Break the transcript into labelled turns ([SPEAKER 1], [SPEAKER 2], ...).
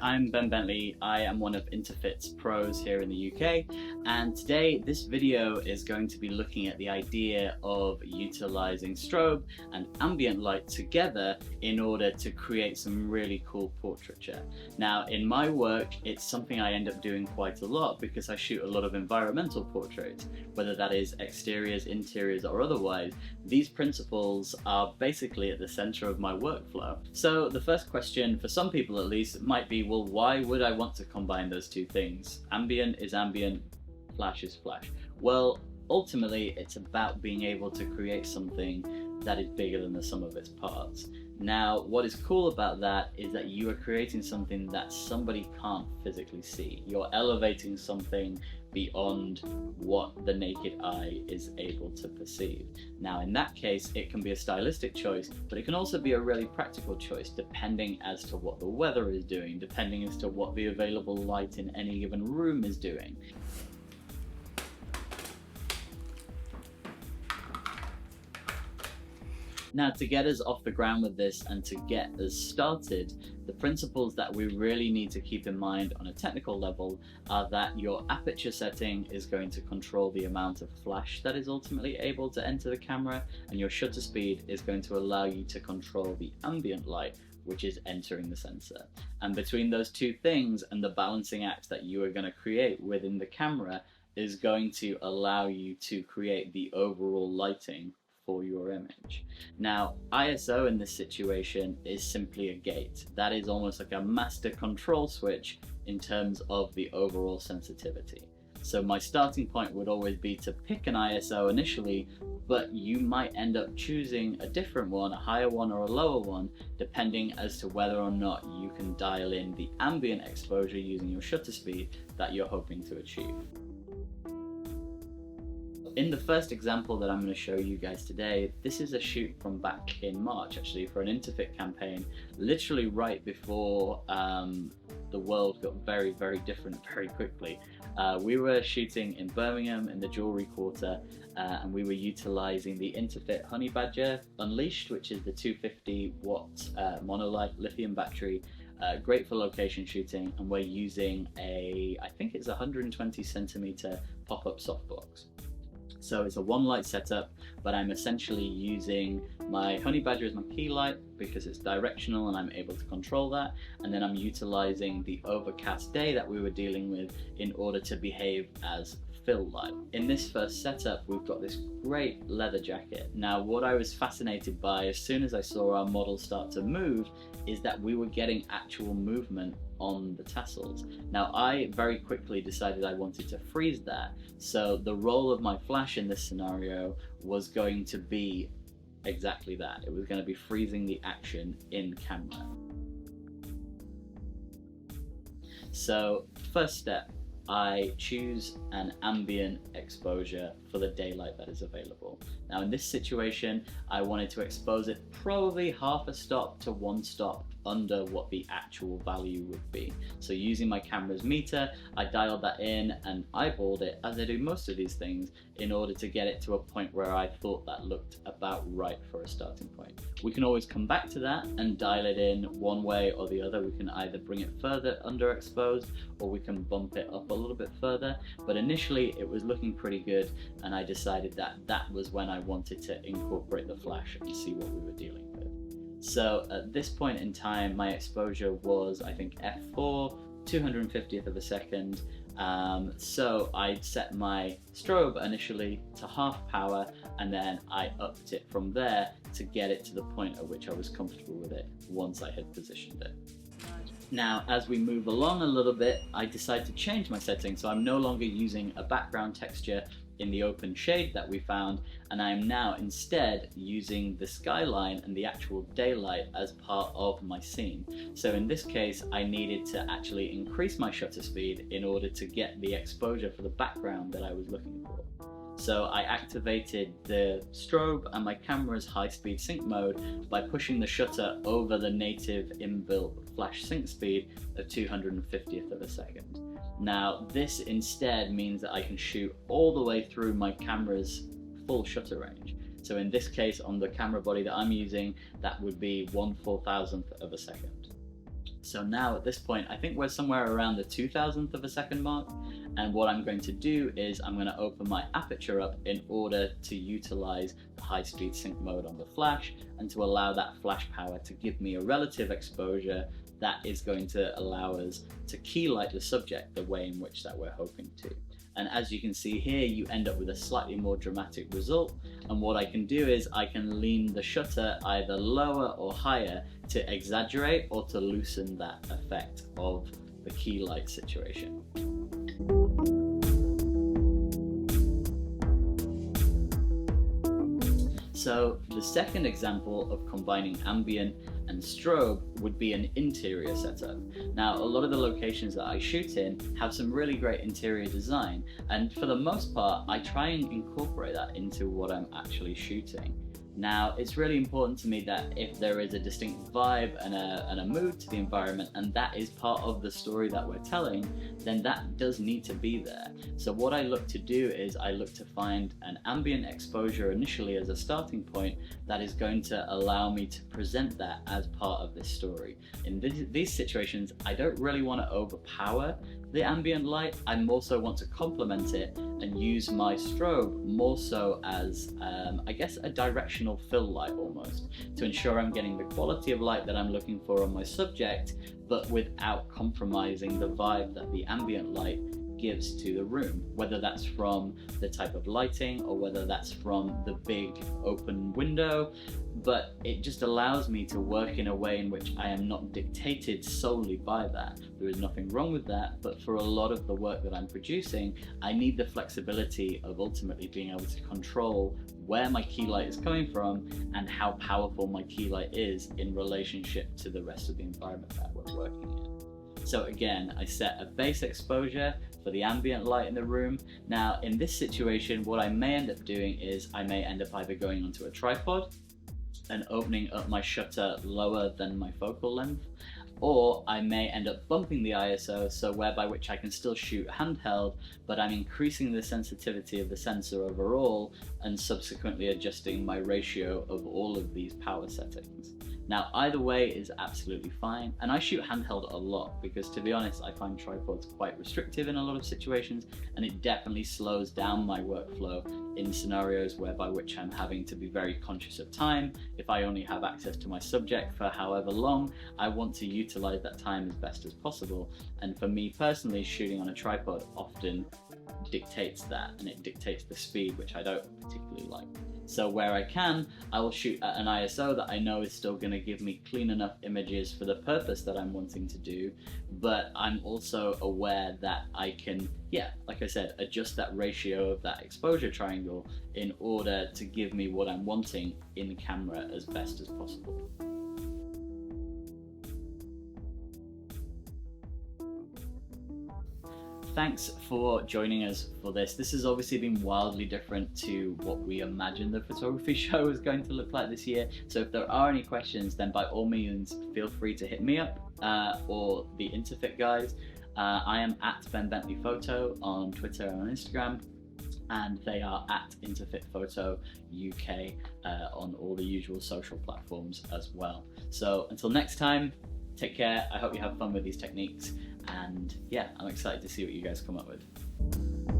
[SPEAKER 1] I'm Ben Bentley. I am one of Interfit's pros here in the UK, and today this video is going to be looking at the idea of utilizing strobe and ambient light together in order to create some really cool portraiture. Now, in my work, it's something I end up doing quite a lot because I shoot a lot of environmental portraits, whether that is exteriors, interiors, or otherwise. These principles are basically at the center of my workflow. So the first question, for some people at least, might be, well, why would I want to combine those two things? Ambient is ambient, flash is flash. Well, ultimately, it's about being able to create something that is bigger than the sum of its parts. Now, what is cool about that is that you are creating something that somebody can't physically see. You're elevating something beyond what the naked eye is able to perceive. Now, in that case, it can be a stylistic choice, but it can also be a really practical choice, depending as to what the weather is doing, depending as to what the available light in any given room is doing. Now, to get us off the ground with this and to get us started, the principles that we really need to keep in mind on a technical level are that your aperture setting is going to control the amount of flash that is ultimately able to enter the camera, and your shutter speed is going to allow you to control the ambient light which is entering the sensor. And between those two things and the balancing act that you are going to create within the camera is going to allow you to create the overall lighting for your image. Now, ISO in this situation is simply a gate. That is almost like a master control switch in terms of the overall sensitivity. So my starting point would always be to pick an ISO initially, but you might end up choosing a different one, a higher one or a lower one, depending as to whether or not you can dial in the ambient exposure using your shutter speed that you're hoping to achieve. In the first example that I'm going to show you guys today, this is a shoot from back in March, actually, for an Interfit campaign, literally right before the world got very, very different very quickly. We were shooting in Birmingham in the Jewellery Quarter, and we were utilising the Interfit Honey Badger Unleashed, which is the 250 watt monolight lithium battery. Great for location shooting, and we're using I think it's 120 centimeter pop-up softbox. So it's a one light setup, but I'm essentially using my Honey Badger as my key light because it's directional and I'm able to control that. And then I'm utilizing the overcast day that we were dealing with in order to behave as fill light. In this first setup, we've got this great leather jacket. Now, what I was fascinated by as soon as I saw our model start to move is that we were getting actual movement on the tassels. Now, I very quickly decided I wanted to freeze that, so the role of my flash in this scenario was going to be exactly that. It was going to be freezing the action in camera. So, first step, I choose an ambient exposure for the daylight that is available. Now, in this situation, I wanted to expose it probably half a stop to one stop under what the actual value would be. So using my camera's meter, I dialed that in and eyeballed it, as I do most of these things, in order to get it to a point where I thought that looked about right for a starting point. We can always come back to that and dial it in one way or the other. We can either bring it further underexposed or we can bump it up a little bit further, but initially it was looking pretty good, and I decided that that was when I wanted to incorporate the flash and see what we were dealing with. So at this point in time, my exposure was, I think, f4, 250th of a second. So I set my strobe initially to half power, and then I upped it from there to get it to the point at which I was comfortable with it once I had positioned it. Now, as we move along a little bit, I decide to change my setting, so I'm no longer using a background texture in the open shade that we found, and I am now instead using the skyline and the actual daylight as part of my scene. So in this case, I needed to actually increase my shutter speed in order to get the exposure for the background that I was looking for. So I activated the strobe and my camera's high-speed sync mode by pushing the shutter over the native inbuilt flash sync speed of 250th of a second. Now, this instead means that I can shoot all the way through my camera's full shutter range. So in this case, on the camera body that I'm using, that would be 1/4000th of a second. So now at this point, I think we're somewhere around the 2000th of a second mark. And what I'm going to do is I'm going to open my aperture up in order to utilize the high-speed sync mode on the flash and to allow that flash power to give me a relative exposure that is going to allow us to key light the subject the way in which that we're hoping to. And as you can see here, you end up with a slightly more dramatic result. And what I can do is I can lean the shutter either lower or higher to exaggerate or to loosen that effect of the key light situation. So the second example of combining ambient and strobe would be an interior setup. Now, a lot of the locations that I shoot in have some really great interior design, and for the most part, I try and incorporate that into what I'm actually shooting. Now, it's really important to me that if there is a distinct vibe and a mood to the environment, and that is part of the story that we're telling, then that does need to be there. So what I look to do is I look to find an ambient exposure initially as a starting point that is going to allow me to present that as part of this story. In these situations, I don't really want to overpower the ambient light. I more so want to complement it and use my strobe more so as, I guess, a directional fill light almost, to ensure I'm getting the quality of light that I'm looking for on my subject, but without compromising the vibe that the ambient light gives to the room, whether that's from the type of lighting or whether that's from the big open window. But it just allows me to work in a way in which I am not dictated solely by that. There is nothing wrong with that, but for a lot of the work that I'm producing, I need the flexibility of ultimately being able to control where my key light is coming from and how powerful my key light is in relationship to the rest of the environment that we're working in. So again, I set a base exposure for the ambient light in the room. Now, in this situation, what I may end up doing is I may end up either going onto a tripod and opening up my shutter lower than my focal length, or I may end up bumping the ISO, so whereby which I can still shoot handheld, but I'm increasing the sensitivity of the sensor overall and subsequently adjusting my ratio of all of these power settings. Now, either way is absolutely fine, and I shoot handheld a lot because, to be honest, I find tripods quite restrictive in a lot of situations, and it definitely slows down my workflow in scenarios whereby which I'm having to be very conscious of time. If I only have access to my subject for however long, I want to utilize that time as best as possible. And for me personally, shooting on a tripod often dictates that, and it dictates the speed, which I don't particularly like. So where I can, I will shoot at an ISO that I know is still going to give me clean enough images for the purpose that I'm wanting to do, but I'm also aware that I can, like I said, adjust that ratio of that exposure triangle in order to give me what I'm wanting in camera as best as possible. Thanks for joining us for this. This has obviously been wildly different to what we imagined the photography show was going to look like this year. So if there are any questions, then by all means, feel free to hit me up or the Interfit guys. I am at Bentley Photo on Twitter and on Instagram, and they are at Interfit Photo UK on all the usual social platforms as well. So until next time, take care. I hope you have fun with these techniques. And I'm excited to see what you guys come up with.